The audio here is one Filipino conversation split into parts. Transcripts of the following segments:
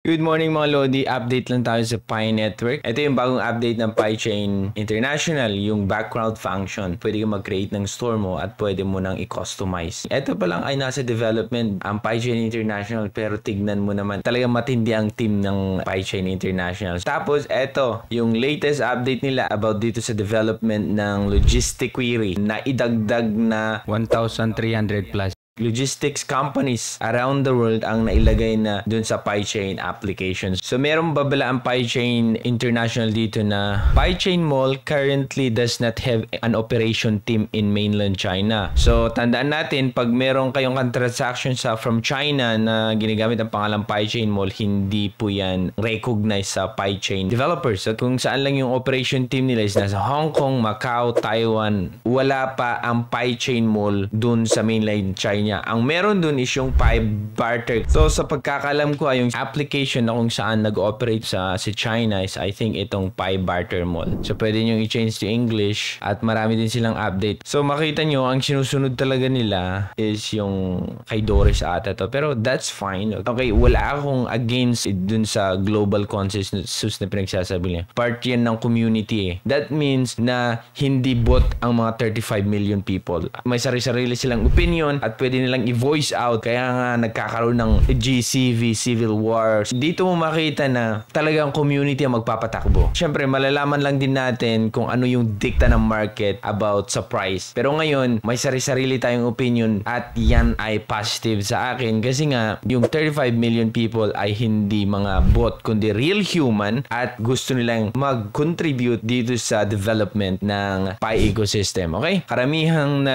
Good morning mga Lodi, update lang tayo sa Pi Network. Ito yung bagong update ng PiChain International, yung background function. Pwede kang mag-create ng store mo at pwede mo nang i-customize. Ito pa lang ay nasa development ang PiChain International, pero tignan mo naman, talagang matindi ang team ng PiChain International. Tapos ito, yung latest update nila about dito sa development ng logistic query na idagdag na 1,300 plus logistics companies around the world ang nailagay na dun sa PiChain applications. So meron babala ang PiChain International dito na PiChain Mall currently does not have an operation team in mainland China. So tandaan natin, pag meron kayong transaction sa from China na ginagamit ang pangalang PiChain Mall, hindi po yan recognized sa PiChain developers. So kung saan lang yung operation team nila is nasa Hong Kong, Macau, Taiwan, wala pa ang PiChain Mall dun sa mainland China. Ang meron dun is yung Pi Barter. So sa pagkakalam ko ay yung application na kung saan nag-operate sa China is I think itong Pi Barter Mall. So pwede nyo i-change to English at marami din silang update. So makita nyo ang sinusunod talaga nila is yung kay Doris ata to. Pero that's fine. Okay, wala akong against dun sa global consensus na pinagsasabi niya. Part yan ng community eh. That means na hindi bot ang mga 35 million people. May sarili-sarili silang opinion at pwede nilang i-voice out, kaya nga nagkakaroon ng GCV, Civil Wars. Dito mo makita na talagang community ang magpapatakbo. Siyempre, malalaman lang din natin kung ano yung dikta ng market about sa price. Pero ngayon, may sarili-sarili tayong opinion at yan ay positive sa akin kasi nga, yung 35 million people ay hindi mga bot, kundi real human at gusto nilang mag-contribute dito sa development ng Pi ecosystem. Okay? Karamihang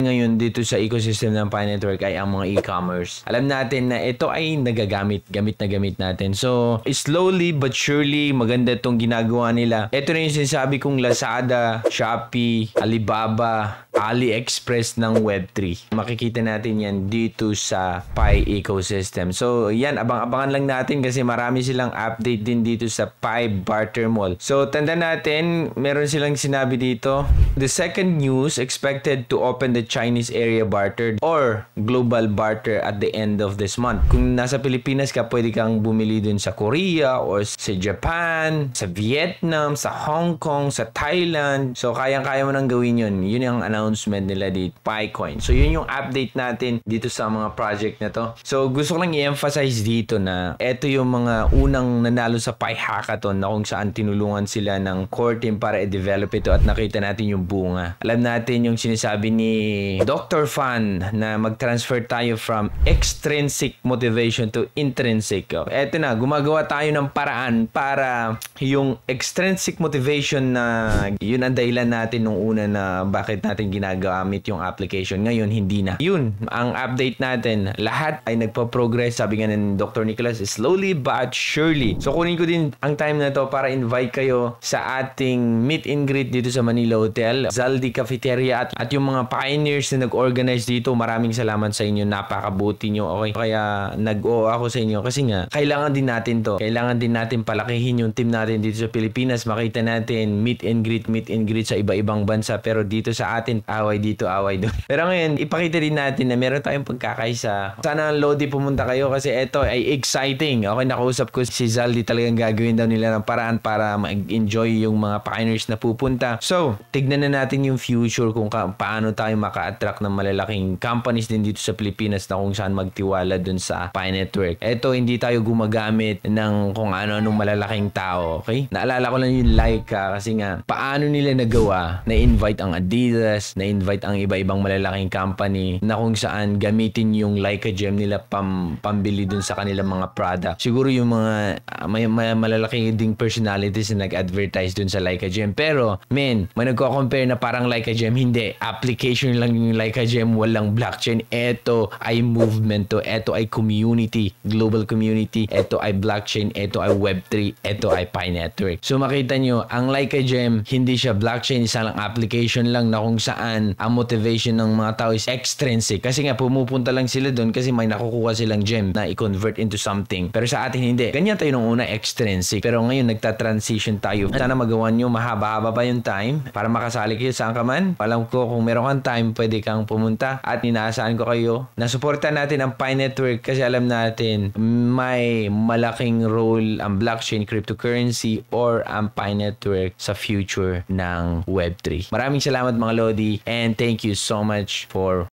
ngayon dito sa ecosystem ng Pi Network ay ang mga e-commerce. Alam natin na ito ay gamit natin. So, slowly but surely, maganda itong ginagawa nila. Ito na yung sinasabi kong Lazada, Shopee, Alibaba, AliExpress ng Web3. Makikita natin yan dito sa Pi ecosystem. So, yan, abang-abangan lang natin kasi marami silang update din dito sa Pi Barter Mall. So, tanda natin, meron silang sinabi dito, the second news expected to open the Chinese area barter or global barter at the end of this month. Kung nasa Pilipinas ka, pwede kang bumili dun sa Korea or sa Japan, sa Vietnam, sa Hong Kong, sa Thailand. So, kayang-kaya mo nang gawin yun. Yun yung announcement nila dito, PiCoin. So, yun yung update natin dito sa mga project na to. So, gusto ko lang i-emphasize dito na ito yung mga unang nanalo sa Pi Hackathon na kung saan tinulungan sila ng core team para i-develop ito at nakita natin yung bunga. Alam natin yung sinasabi ni Dr. Fan na mag-transfer tayo from extrinsic motivation to intrinsic. Eto na, gumagawa tayo ng paraan para yung extrinsic motivation na yun ang dahilan natin nung una na bakit natin ginagamit yung application. Ngayon, hindi na. Yun, ang update natin. Lahat ay nagpa-progress. Sabi nga ng Dr. Nicholas, slowly but surely. So, kunin ko din ang time na to para invite kayo sa ating meet and greet dito sa Manila Hotel, Zaldi Cafeteria at yung mga pioneers na nag-organize dito. Maraming salamat sa inyo. Napakabuti nyo. Okay? Kaya nag-o ako sa inyo kasi nga kailangan din natin to. Kailangan din natin palakihin yung team natin dito sa Pilipinas. Makita natin meet and greet sa iba-ibang bansa. Pero dito sa atin, away dito, away doon. Pero ngayon, ipakita din natin na meron tayong pagkakaisa. Sana Lodi pumunta kayo kasi ito ay exciting. Okay, nakausap ko si Zaldi, talagang gagawin daw nila ng paraan para mag-enjoy yung mga pioneers na pupunta. So, tignan na natin yung future kung paano tayo maka-attract ng malalaking companies din dito sa Pilipinas na kung saan magtiwala dun sa Pi Network. Ito, hindi tayo gumagamit ng kung ano-anong malalaking tao. Okay? Naalala ko lang yung Laika kasi nga, paano nila nagawa na invite ang Adidas, na invite ang iba-ibang malalaking company na kung saan gamitin yung Laika Gem nila pambili dun sa kanilang mga product. Siguro yung mga may malalaki ding personalities na nag-advertise dun sa Laika Gem. Pero, may nagko-compare na parang Laika Gem. Hindi. Application lang yung Laika Gem. Walang blockchain. Ito ay movement to. Ito ay community. Global community. Ito ay blockchain. Ito ay Web3. Ito ay Pi Network. So, makita nyo, ang Laika Gem, hindi siya blockchain. Isa lang application lang na kung saan ang motivation ng mga tao is extrinsic. Kasi nga, pumupunta lang sila dun kasi may nakukuha silang gem na i-convert into something. Pero sa atin, hindi. Ganyan tayo nung una, extrinsic. Pero ngayon, nagta-transition tayo. Sana magawa nyo, mahaba-haba pa yung time para makasali kayo saan ka man. Alam ko, kung meron kang time, pwede kang pumunta at inaasahan inaasahan ko kayo na suportahan natin ang Pi Network kasi alam natin may malaking role ang blockchain, cryptocurrency, or ang Pi Network sa future ng Web3. Maraming salamat mga Lodi and thank you so much for